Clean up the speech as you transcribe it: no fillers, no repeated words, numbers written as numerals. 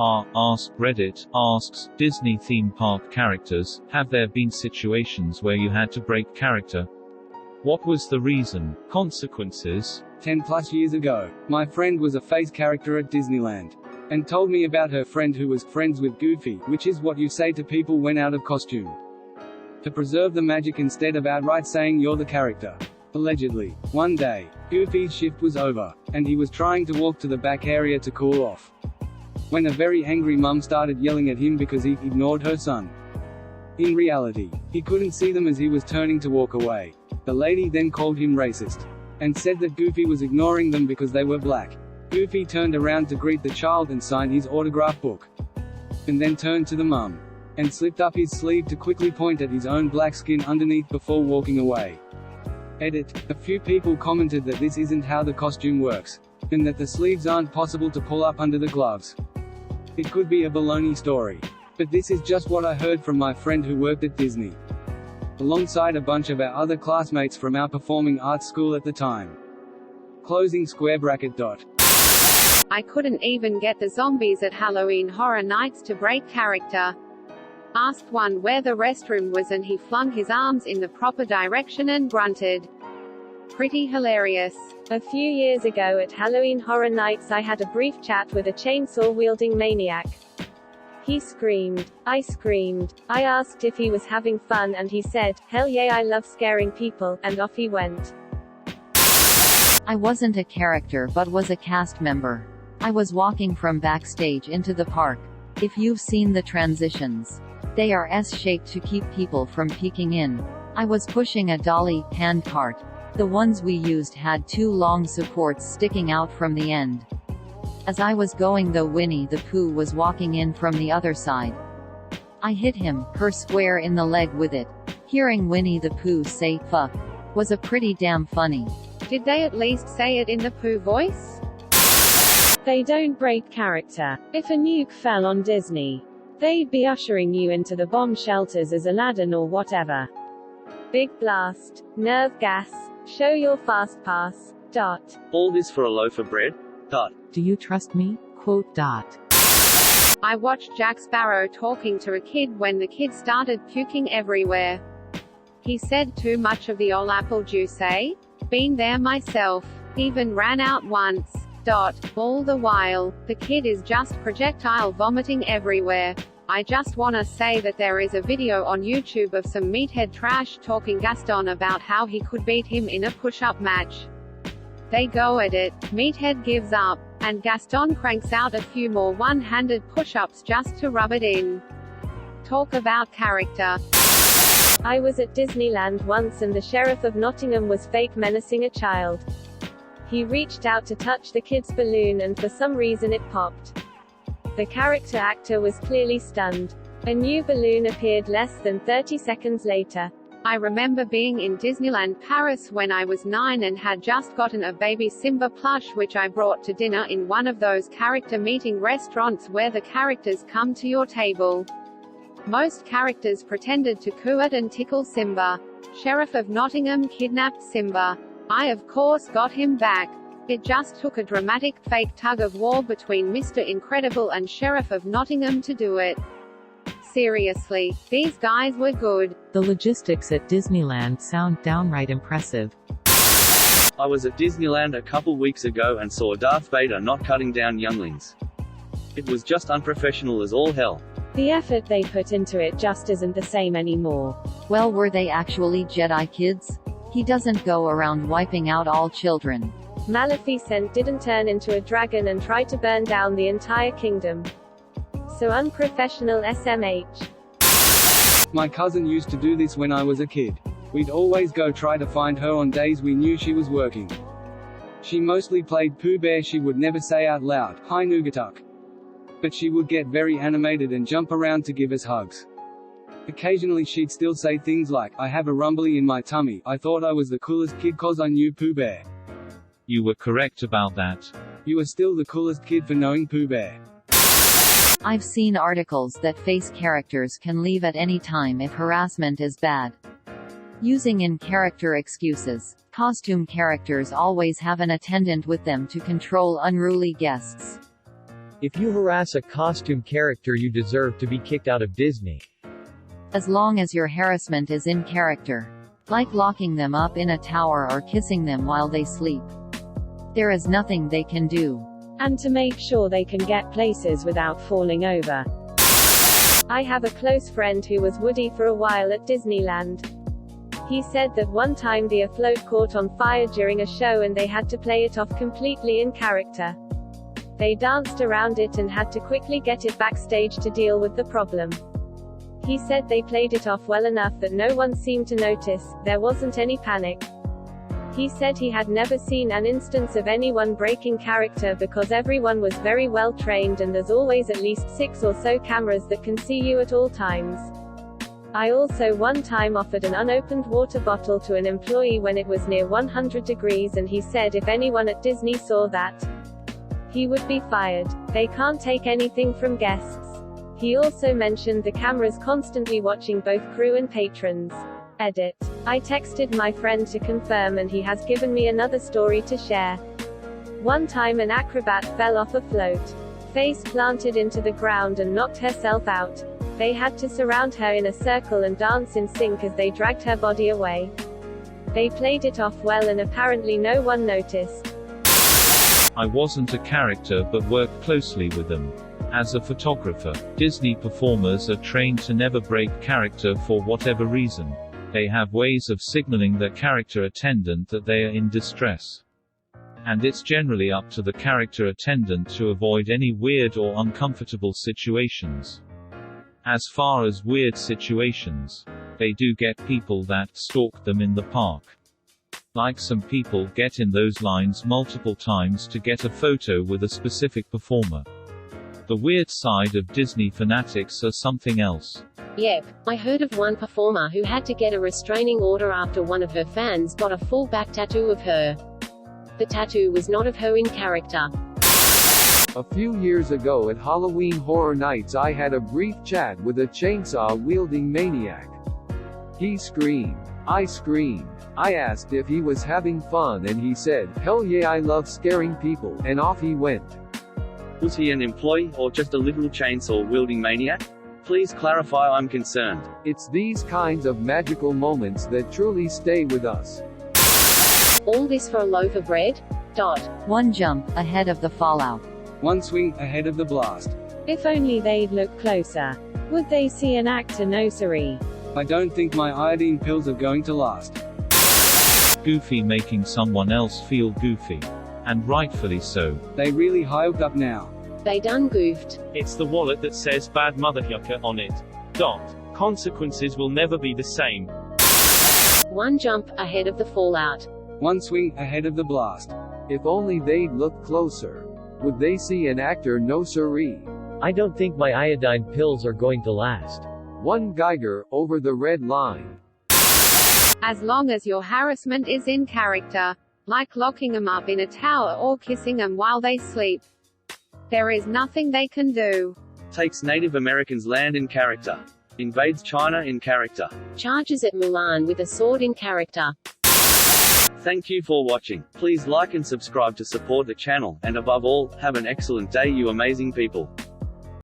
Askreddit Asks, Disney theme park characters, have there been situations where you had to break character? What was the reason? Consequences? 10 plus years ago, my friend was a face character at Disneyland, and told me about her friend who was friends with Goofy, which is what you say to people when out of costume. To preserve the magic instead of outright saying you're the character. Allegedly, one day, Goofy's shift was over, and he was trying to walk to the back area to cool off, when a very angry mum started yelling at him because he ignored her son. In reality, he couldn't see them as he was turning to walk away. The lady then called him racist, and said that Goofy was ignoring them because they were black. Goofy turned around to greet the child and sign his autograph book, and then turned to the mum, and slipped up his sleeve to quickly point at his own black skin underneath before walking away. Edit. A few people commented that this isn't how the costume works, and that the sleeves aren't possible to pull up under the gloves. It could be a baloney story, but this is just what I heard from my friend who worked at Disney, alongside a bunch of our other classmates from our performing arts school at the time. Closing square bracket dot. I couldn't even get the zombies at Halloween Horror Nights to break character. Asked one where the restroom was and he flung his arms in the proper direction and grunted. Pretty hilarious. A few years ago at Halloween Horror Nights I had a brief chat with a chainsaw-wielding maniac. He screamed. I screamed. I asked if he was having fun and he said, "Hell yeah, I love scaring people," and off he went. I wasn't a character but was a cast member. I was walking from backstage into the park. If you've seen the transitions, they are S-shaped to keep people from peeking in. I was pushing a dolly hand cart. The ones we used had two long supports sticking out from the end. As I was going though, Winnie the Pooh was walking in from the other side. I hit him, her square in the leg with it. Hearing Winnie the Pooh say "fuck" was a pretty damn funny. Did they at least say it in the Pooh voice? They don't break character. If a nuke fell on Disney, they'd be ushering you into the bomb shelters as Aladdin or whatever. Big blast, nerve gas, show your fast pass. Dot. All this for a loaf of bread? Dot. Do you trust me? Quote. Dot. I watched Jack Sparrow talking to a kid when the kid started puking everywhere. He said too much of the ol' apple juice, eh? Been there myself. Even ran out once. Dot. All the while, the kid is just projectile vomiting everywhere. I just wanna say that there is a video on YouTube of some meathead trash talking Gaston about how he could beat him in a push-up match. They go at it, meathead gives up, and Gaston cranks out a few more one-handed push-ups just to rub it in. Talk about character. I was at Disneyland once and the sheriff of Nottingham was fake menacing a child. He reached out to touch the kid's balloon and for some reason it popped. The character actor was clearly stunned. A new balloon appeared less than 30 seconds later. I remember being in Disneyland Paris when I was 9 and had just gotten a baby Simba plush which I brought to dinner in one of those character meeting restaurants where the characters come to your table. Most characters pretended to coo it and tickle Simba. Sheriff of Nottingham kidnapped Simba. I of course got him back. It just took a dramatic fake tug of war between Mr. Incredible and Sheriff of Nottingham to do it. Seriously, these guys were good. The logistics at Disneyland sound downright impressive. I was at Disneyland a couple weeks ago and saw Darth Vader not cutting down younglings. It was just unprofessional as all hell. The effort they put into it just isn't the same anymore. Well, were they actually Jedi kids? He doesn't go around wiping out all children. Maleficent didn't turn into a dragon and try to burn down the entire kingdom. So unprofessional SMH. My cousin used to do this when I was a kid. We'd always go try to find her on days we knew she was working. She mostly played Pooh Bear. She would never say out loud, "Hi Noogatuk." But she would get very animated and jump around to give us hugs. Occasionally she'd still say things like, "I have a rumbly in my tummy. I thought I was the coolest kid 'cause I knew Pooh Bear." You were correct about that. You are still the coolest kid for knowing Pooh Bear. I've seen articles that face characters can leave at any time if harassment is bad. Using in-character excuses. Costume characters always have an attendant with them to control unruly guests. If you harass a costume character, you deserve to be kicked out of Disney. As long as your harassment is in character. Like locking them up in a tower or kissing them while they sleep. There is nothing they can do. And to make sure they can get places without falling over. I have a close friend who was Woody for a while at Disneyland. He said that one time the float caught on fire during a show and they had to play it off completely in character. They danced around it and had to quickly get it backstage to deal with the problem. He said they played it off well enough that no one seemed to notice, there wasn't any panic. He said he had never seen an instance of anyone breaking character because everyone was very well trained and there's always at least 6 or so cameras that can see you at all times. I also one time offered an unopened water bottle to an employee when it was near 100 degrees and he said if anyone at Disney saw that, he would be fired. They can't take anything from guests. He also mentioned the cameras constantly watching both crew and patrons. Edit. I texted my friend to confirm and he has given me another story to share. One time an acrobat fell off a float. Face planted into the ground and knocked herself out. They had to surround her in a circle and dance in sync as they dragged her body away. They played it off well and apparently no one noticed. I wasn't a character but worked closely with them. As a photographer, Disney performers are trained to never break character for whatever reason. They have ways of signaling their character attendant that they are in distress. And it's generally up to the character attendant to avoid any weird or uncomfortable situations. As far as weird situations, they do get people that stalk them in the park. Like some people get in those lines multiple times to get a photo with a specific performer. The weird side of Disney fanatics are something else. Yep, I heard of one performer who had to get a restraining order after one of her fans got a full back tattoo of her. The tattoo was not of her in character. A few years ago at Halloween Horror Nights I had a brief chat with a chainsaw-wielding maniac. He screamed. I screamed. I asked if he was having fun and he said, "Hell yeah, I love scaring people," and off he went. Was he an employee, or just a literal chainsaw-wielding maniac? Please clarify, I'm concerned. It's these kinds of magical moments that truly stay with us. All this for a loaf of bread? One jump ahead of the fallout. One swing ahead of the blast. If only they'd look closer. Would they see an actor nursery? I don't think my iodine pills are going to last. Goofy making someone else feel goofy. And rightfully so. They really hyped up now. They done goofed. It's the wallet that says bad motherfucker on it. Consequences will never be the same. One jump ahead of the fallout. One swing ahead of the blast. If only they'd look closer. Would they see an actor no-siree? I don't think my iodine pills are going to last. One Geiger, over the red line. As long as your harassment is in character. Like locking them up in a tower or kissing them while they sleep. There is nothing they can do. Takes Native Americans' land in character. Invades China in character. Charges at Mulan with a sword in character. Thank you for watching. Please like and subscribe to support the channel, and above all, have an excellent day, you amazing people.